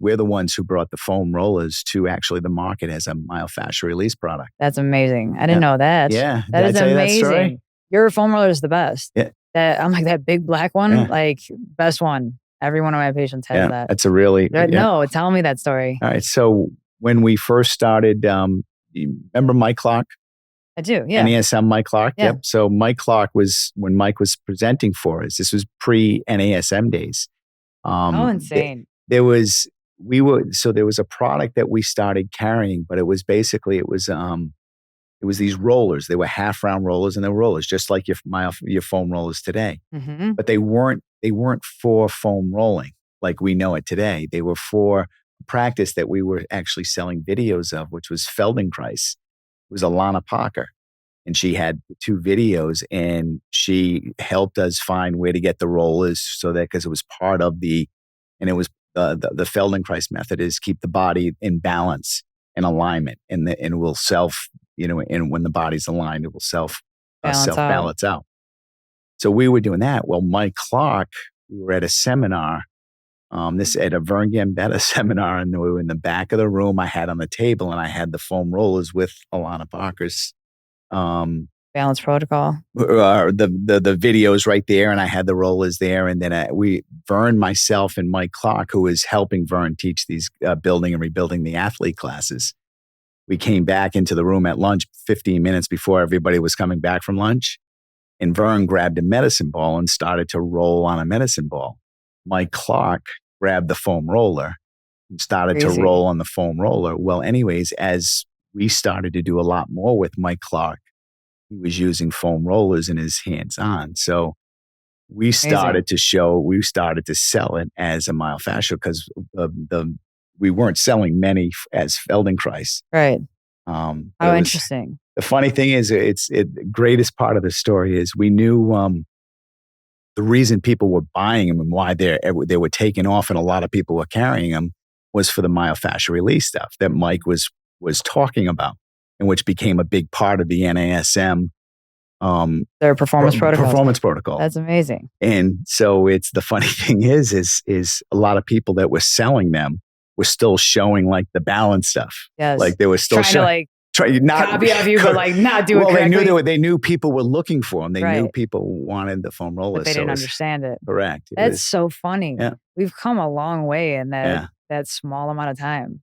we're the ones who brought the foam rollers to actually the market as a myofascial release product. That's amazing. I didn't know that. Yeah. That is amazing. That story? Your foam roller is the best. Yeah. I'm like that big black one, like best one. Every one of my patients has that. That's a really... No, tell me that story. All right. So when we first started, you remember Mike Clark? I do, yeah. NASM Mike Clark? Yeah. Yep. So Mike Clark was, when Mike was presenting for us, this was pre-NASM days. Insane. There was a product that we started carrying, but it was these rollers. They were half round rollers, and they were rollers just like your foam rollers today. Mm-hmm. But they weren't for foam rolling like we know it today. They were for practice that we were actually selling videos of, which was Feldenkrais. It was Alana Parker, and she had 2 videos, and she helped us find where to get the rollers, so that, because it was part of the Feldenkrais method is keep the body in balance and alignment, and it will self, and when the body's aligned, it will self balance out. So we were doing that. Well, Mike Clark, we were at a seminar, at a Vern Gambetta seminar, and we were in the back of the room. I had on the table, and I had the foam rollers with Alana Parker's balance protocol. The videos right there, and I had the rollers there, and then Vern, myself, and Mike Clark, who was helping Vern teach these building and rebuilding the athlete classes. We came back into the room at lunch 15 minutes before everybody was coming back from lunch, and Vern grabbed a medicine ball and started to roll on a medicine ball. Mike Clark grabbed the foam roller and started to roll on the foam roller. Well, anyways, as we started to do a lot more with Mike Clark, he was using foam rollers in his hands-on. So we started to sell it as a myofascial, because we weren't selling many as Feldenkrais. Right. How interesting. The funny thing is, the greatest part of the story is we knew the reason people were buying them and why they were taking off, and a lot of people were carrying them, was for the myofascial release stuff that Mike was talking about, and which became a big part of the NASM. Their performance protocol. That's amazing. And so the funny thing is a lot of people that were selling them were still showing like the balance stuff. Yes. Like they were still trying to not copy of you, but like not do it correctly. They knew people were looking for them. They knew people wanted the foam rollers. But they didn't understand it. Correct. That's so funny. Yeah. We've come a long way in that small amount of time.